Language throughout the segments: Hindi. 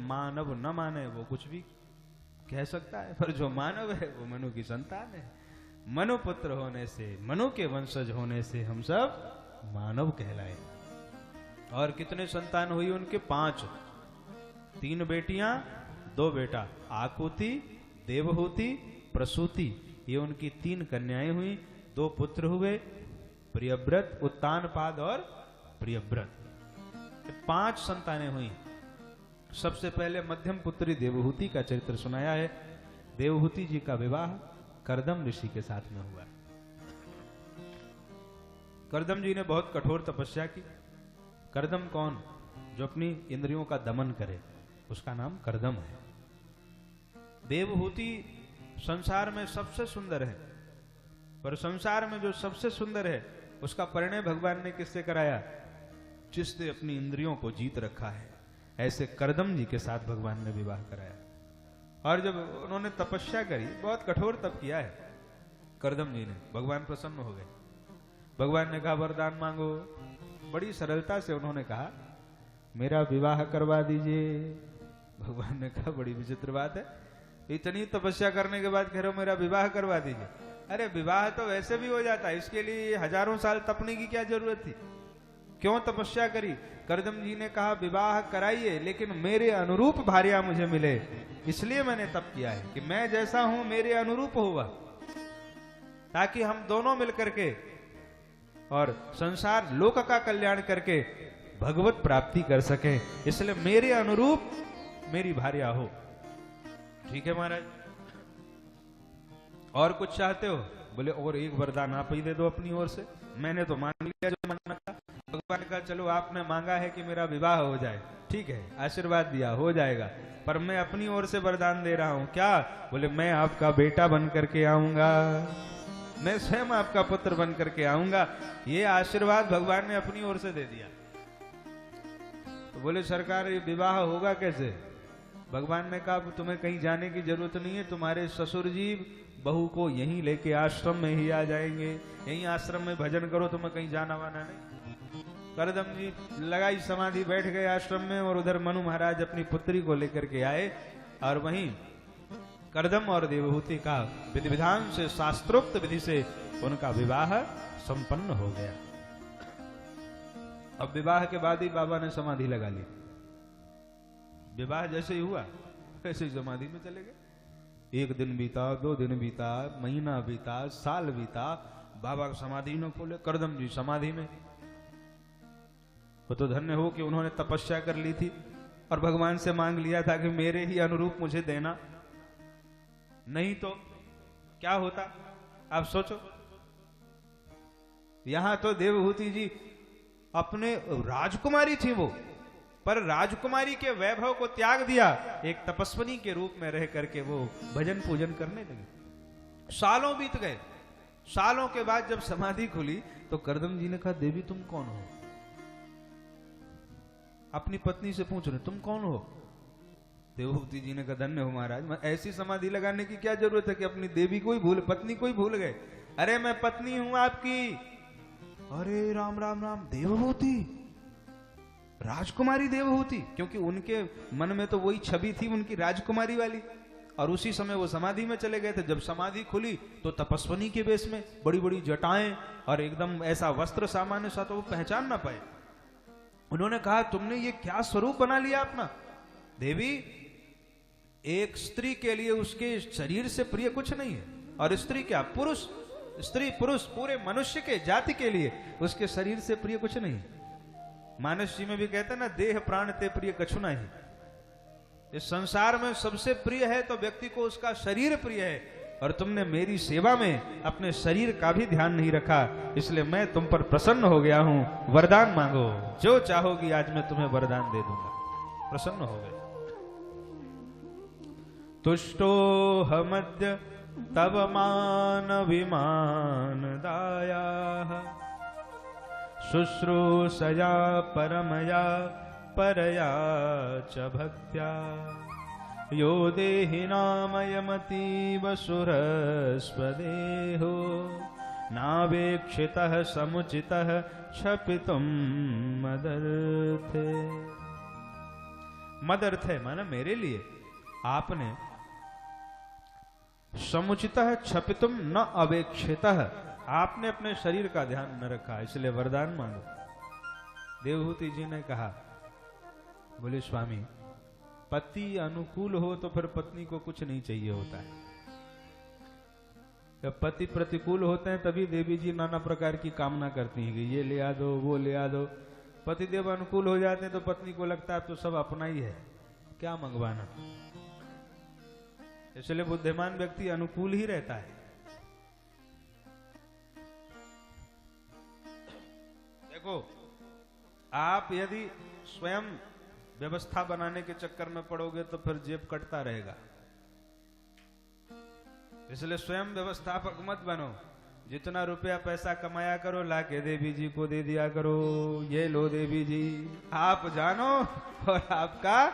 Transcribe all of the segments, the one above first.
मानव न माने वो कुछ भी कह सकता है, पर जो मानव है वो मनु की संतान है। मनु पुत्र होने से, मनु के वंशज होने से हम सब मानव कहलाए। और कितने संतान हुई उनके? 5, 3 बेटियां 2 बेटा, आकुति, देवहूति, प्रसूति, ये उनकी 3 कन्याएं हुई। 2 पुत्र हुए, प्रियव्रत, उत्तानपाद और प्रियव्रत। 5 संतानें हुई। सबसे पहले मध्यम पुत्री देवहूति का चरित्र सुनाया है। देवहूति जी का विवाह कर्दम ऋषि के साथ में हुआ। कर्दम जी ने बहुत कठोर तपस्या की। कर्दम कौन? जो अपनी इंद्रियों का दमन करे, उसका नाम कर्दम है। देवहूति संसार में सबसे सुंदर है, पर संसार में जो सबसे सुंदर है उसका परिणय भगवान ने किससे कराया? जिसने अपनी इंद्रियों को जीत रखा है। ऐसे कर्दम जी के साथ भगवान ने विवाह कराया। और जब उन्होंने तपस्या करी, बहुत कठोर तप किया है कर्दम जी ने, भगवान प्रसन्न हो गए। भगवान ने कहा वरदान मांगो। बड़ी सरलता से उन्होंने कहा मेरा विवाह करवा दीजिए। भगवान ने कहा बड़ी विचित्र बात है, इतनी तपस्या करने के बाद कह रहे हो मेरा विवाह करवा दीजिए। अरे विवाह तो वैसे भी हो जाता है, इसके लिए हजारों साल तपने की क्या जरूरत थी? क्यों तपस्या करी? कर्दम जी ने कहा विवाह कराइए, लेकिन मेरे अनुरूप भार्या मुझे मिले, इसलिए मैंने तप किया है कि मैं जैसा हूं मेरे अनुरूप होगा, ताकि हम दोनों मिलकर के और संसार लोक का कल्याण करके भगवत प्राप्ति कर सके। इसलिए मेरे अनुरूप मेरी भार्या हो। ठीक है महाराज, और कुछ चाहते हो? बोले और एक वरदान आप ही दे दो अपनी ओर से। मैंने तो मांग लिया जो मांगना था। भगवान का चलो आपने मांगा है कि मेरा विवाह हो जाए, ठीक है, आशीर्वाद दिया, हो जाएगा, पर मैं अपनी ओर से वरदान दे रहा हूं। क्या? बोले मैं आपका बेटा बन करके आऊंगा, मैं स्वयं आपका पुत्र बन करके आऊंगा। ये आशीर्वाद भगवान ने अपनी ओर से दे दिया। तो बोले सरकार ये विवाह होगा कैसे? भगवान ने कहा तुम्हें कहीं जाने की जरूरत नहीं है, तुम्हारे ससुर जी बहू को यहीं लेके आश्रम में ही आ जाएंगे, यहीं आश्रम में भजन करो, तुम्हें कहीं जाना वाना नहीं। कर्दम जी लगाई समाधि, बैठ गए आश्रम में, और उधर मनु महाराज अपनी पुत्री को लेकर के आए, और वहीं कर्दम और देवहूति का विधि विधान से, शास्त्रोक्त विधि से उनका विवाह संपन्न हो गया। अब विवाह के बाद ही बाबा ने समाधि लगा ली। विवाह जैसे ही हुआ वैसे ही समाधि में चले गए। 1 दिन बीता, 2 दिन बीता, महीना बीता, साल बीता, बाबा समाधि न खोले। कर्दम जी समाधि में। वो तो धन्य हो कि उन्होंने तपस्या कर ली थी और भगवान से मांग लिया था कि मेरे ही अनुरूप मुझे देना, नहीं तो क्या होता आप सोचो। यहां तो देवहूति जी अपने राजकुमारी थी वो, पर राजकुमारी के वैभव को त्याग दिया, एक तपस्विनी के रूप में रह करके वो भजन पूजन करने लगी। सालों बीत गए। सालों के बाद जब समाधि खुली तो कर्दम जी ने कहा देवी तुम कौन हो? अपनी पत्नी से पूछ रहे तुम कौन हो? देवहूति जी ने कहा धन्य हो महाराज, ऐसी समाधि लगाने की क्या जरूरत है कि अपनी देवी को ही भूल, पत्नी को ही भूल गए। अरे मैं पत्नी हूं आपकी। अरे राम राम राम, देवहूति, राजकुमारी देवहूति, क्योंकि उनके मन में तो वही छवि थी उनकी राजकुमारी वाली। और उसी समय वो समाधि में चले गए थे। जब समाधि खुली तो तपस्विनी के वेश में, बड़ी बड़ी जटाएं और एकदम ऐसा वस्त्र सामान्य सा, तो वो पहचान ना पाए। उन्होंने कहा तुमने ये क्या स्वरूप बना लिया अपना? देवी, एक स्त्री के लिए उसके शरीर से प्रिय कुछ नहीं है, और स्त्री क्या, पुरुष, स्त्री पुरुष पूरे मनुष्य के जाति के लिए उसके शरीर से प्रिय कुछ नहीं। मानस जी में भी कहते हैं ना, देह प्राण ते प्रिय कछु नहीं। इस संसार में सबसे प्रिय है तो व्यक्ति को उसका शरीर प्रिय है, और तुमने मेरी सेवा में अपने शरीर का भी ध्यान नहीं रखा, इसलिए मैं तुम पर प्रसन्न हो गया हूं। वरदान मांगो, जो चाहोगी आज मैं तुम्हें वरदान दे दूंगा। प्रसन्न हो गए। तुष्टो हमद्य तव मान विमान दाया, शुश्रूषया परमया परया च भक्त्या, यो देहि नामयमतीव सुरस्वदेहो, नावेक्षितः समुचितः क्षपितुं मदर्थे। मद अर्थ है माना मेरे लिए आपने समुचितः क्षपितुम न अवेक्षितः, आपने अपने शरीर का ध्यान न रखा, इसलिए वरदान मांगो। देवहूति जी ने कहा, बोले स्वामी पति अनुकूल हो तो फिर पत्नी को कुछ नहीं चाहिए होता है। जब पति प्रतिकूल होते हैं तभी देवी जी नाना प्रकार की कामना करती हैं कि ये ले आ दो, वो ले आ दो। पतिदेव अनुकूल हो जाते हैं तो पत्नी को लगता है तो सब अपना ही है, क्या मंगवाना। इसलिए बुद्धिमान व्यक्ति अनुकूल ही रहता है। देखो आप यदि स्वयं व्यवस्था बनाने के चक्कर में पड़ोगे तो फिर जेब कटता रहेगा। इसलिए स्वयं व्यवस्थापक मत बनो। जितना रुपया पैसा कमाया करो लाके देवी जी को दे दिया करो, ये लो देवी जी आप जानो और आपका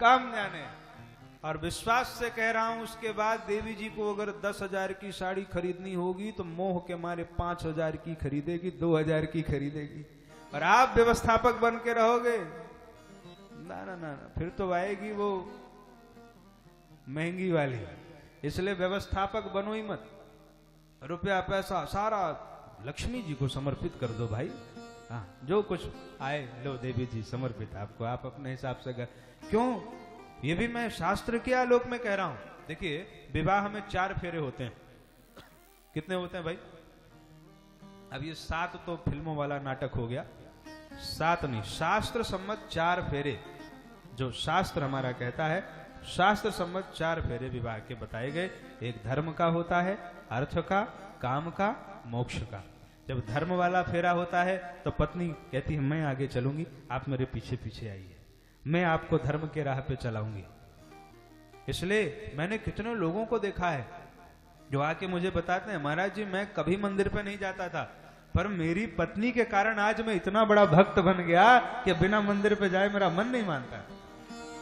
काम जाने। और विश्वास से कह रहा हूं, उसके बाद देवी जी को अगर 10,000 की साड़ी खरीदनी होगी तो मोह के मारे 5,000 की खरीदेगी, 2,000 की खरीदेगी। और आप व्यवस्थापक बन के रहोगे, ना ना ना, फिर तो आएगी वो महंगी वाली। इसलिए व्यवस्थापक बनो ही मत। रुपया पैसा सारा लक्ष्मी जी को समर्पित कर दो भाई। हाँ, जो कुछ आए लो देवी जी समर्पित आपको, आप अपने हिसाब से कर। क्यों? ये भी मैं शास्त्र के आलोक में कह रहा हूं। देखिए विवाह में 4 फेरे होते हैं। कितने होते हैं भाई? अब ये 7 तो फिल्मों वाला नाटक हो गया, 7 नहीं, शास्त्र सम्मत 4 फेरे जो शास्त्र हमारा कहता है। शास्त्र सम्मत 4 फेरे विवाह के बताए गए। एक धर्म का होता है, अर्थ का, काम का, मोक्ष का। जब धर्म वाला फेरा होता है तो पत्नी कहती है मैं आगे चलूंगी, आप मेरे पीछे पीछे आइए, मैं आपको धर्म के राह पे चलाऊंगी। इसलिए मैंने कितने लोगों को देखा है जो आके मुझे बताते हैं महाराज जी मैं कभी मंदिर पे नहीं जाता था, पर मेरी पत्नी के कारण आज मैं इतना बड़ा भक्त बन गया कि बिना मंदिर पे जाए मेरा मन नहीं मानता।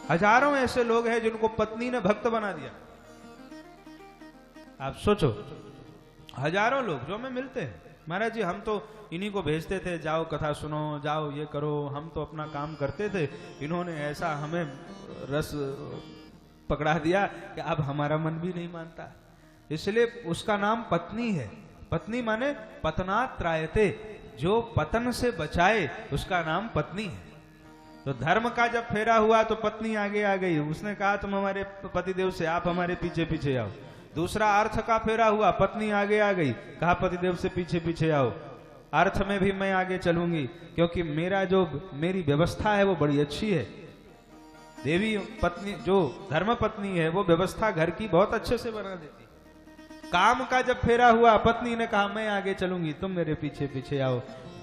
हजारों ऐसे लोग हैं जिनको पत्नी ने भक्त बना दिया। आप सोचो, हजारों लोग जो हमें मिलते हैं, महाराज जी हम तो इन्हीं को भेजते थे, जाओ कथा सुनो, जाओ ये करो, हम तो अपना काम करते थे, इन्होंने ऐसा हमें रस पकड़ा दिया कि अब हमारा मन भी नहीं मानता। इसलिए उसका नाम पत्नी है। पत्नी माने पतनात् त्रायते, जो पतन से बचाए उसका नाम पत्नी है। तो धर्म का जब फेरा हुआ तो पत्नी आगे आ गई, उसने कहा तुम हमारे पतिदेव से, आप हमारे पीछे पीछे आओ। दूसरा अर्थ का फेरा हुआ, पत्नी आगे आ गई, कहा पतिदेव से पीछे पीछे आओ। अर्थ में भी मैं आगे चलूंगी क्योंकि मेरी व्यवस्था है वो बड़ी अच्छी है। देवी पत्नी जो धर्म पत्नी है वो व्यवस्था घर की बहुत अच्छे से बना देती। काम का जब फेरा हुआ, पत्नी ने कहा मैं आगे चलूंगी, तुम मेरे पीछे पीछे आओ।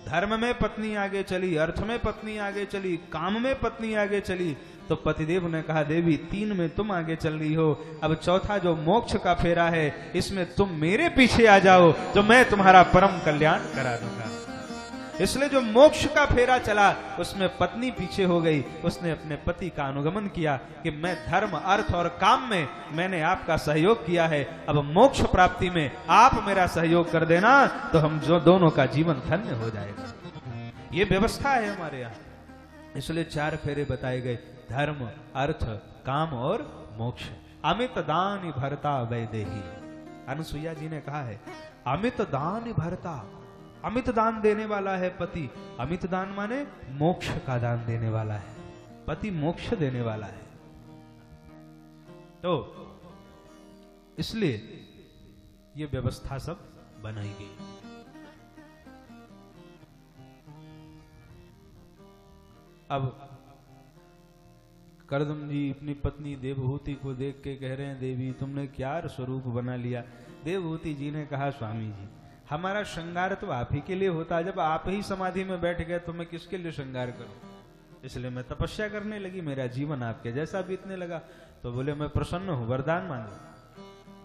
धर्म में पत्नी आगे चली, अर्थ में पत्नी आगे चली, काम में पत्नी आगे चली, तो पतिदेव ने कहा देवी 3 में तुम आगे चल रही हो, अब चौथा जो मोक्ष का फेरा है इसमें तुम मेरे पीछे आ जाओ तो मैं तुम्हारा परम कल्याण करा दूंगा। इसलिए जो मोक्ष का फेरा चला उसमें पत्नी पीछे हो गई, उसने अपने पति का अनुगमन किया कि मैं धर्म, अर्थ और काम में मैंने आपका सहयोग किया है, अब मोक्ष प्राप्ति में आप मेरा सहयोग कर देना तो हम जो दोनों का जीवन धन्य हो जाएगा। ये व्यवस्था है हमारे यहाँ। इसलिए 4 फेरे बताए गए, धर्म, अर्थ, काम और मोक्ष। अमित दान भरता वैदेही, अनुसुईया जी ने कहा है अमित दान भरता, अमित दान देने वाला है पति। अमित दान माने मोक्ष का दान देने वाला है, पति मोक्ष देने वाला है। तो इसलिए ये व्यवस्था सब बनाई गई। अब कर्दम जी अपनी पत्नी देवहूति को देख के कह रहे हैं देवी तुमने क्या स्वरूप बना लिया। देवहूति जी ने कहा स्वामी जी हमारा श्रृंगार तो आप ही के लिए होता है, जब आप ही समाधि में बैठ गए तो मैं किसके लिए श्रृंगार करूं। इसलिए मैं तपस्या करने लगी, मेरा जीवन आपके जैसा बीतने लगा। तो बोले मैं प्रसन्न हूं, वरदान मांगो।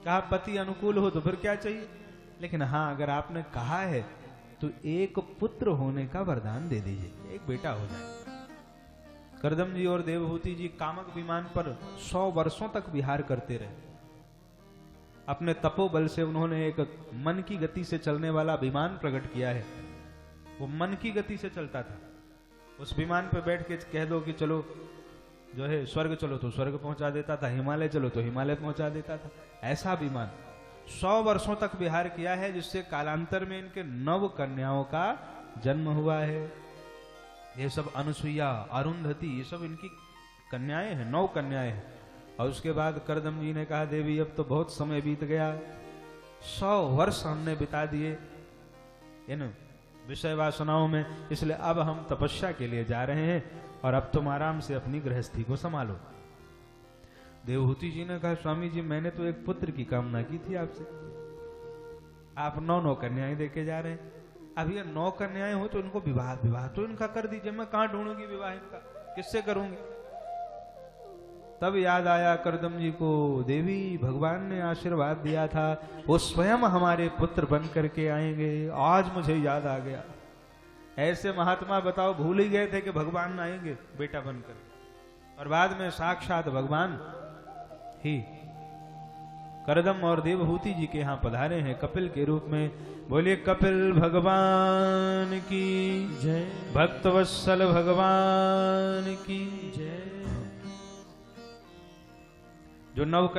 कहा पति अनुकूल हो तो फिर क्या चाहिए, लेकिन हाँ अगर आपने कहा है तो एक पुत्र होने का वरदान दे दीजिए, एक बेटा हो जाए। कर्दम जी और देवहूति जी कामक विमान पर 100 वर्षों तक विहार करते रहे। अपने तपोबल से उन्होंने एक मन की गति से चलने वाला विमान प्रकट किया है। वो मन की गति से चलता था। उस विमान पर बैठ के कह दो कि चलो जो है स्वर्ग चलो तो स्वर्ग पहुंचा देता था, हिमालय चलो तो हिमालय पहुंचा देता था। ऐसा विमान 100 वर्षों तक विहार किया है, जिससे कालांतर में इनके 9 कन्याओं का जन्म हुआ है। ये सब अनसुईया, अरुंधति, ये सब इनकी कन्याएं हैं, 9 कन्याएं हैं। और उसके बाद करदम जी ने कहा देवी अब तो बहुत समय बीत गया, 100 वर्ष हमने बिता दिए इन विषय वासनाओं में, इसलिए अब हम तपस्या के लिए जा रहे हैं और अब तुम आराम से अपनी गृहस्थी को संभालो। देवहूति जी ने कहा स्वामी जी मैंने तो एक पुत्र की कामना की थी आपसे, आप 9 कन्याएं देके जा रहे हैं। अब ये 9 कन्याएं हो तो इनको विवाह तो इनका कर दीजिए, मैं कहां ढूंढूंगी विवाह इनका, किससे करूंगी। तब याद आया करदम जी को, देवी भगवान ने आशीर्वाद दिया था वो स्वयं हमारे पुत्र बन करके आएंगे, आज मुझे याद आ गया। ऐसे महात्मा बताओ भूल ही गए थे कि भगवान आएंगे बेटा बनकर, और बाद में साक्षात भगवान ही करदम और देवहूति जी के यहाँ पधारे हैं कपिल के रूप में। बोलिए कपिल भगवान की जय, भक्तवत्सल भगवान की जय। जो 9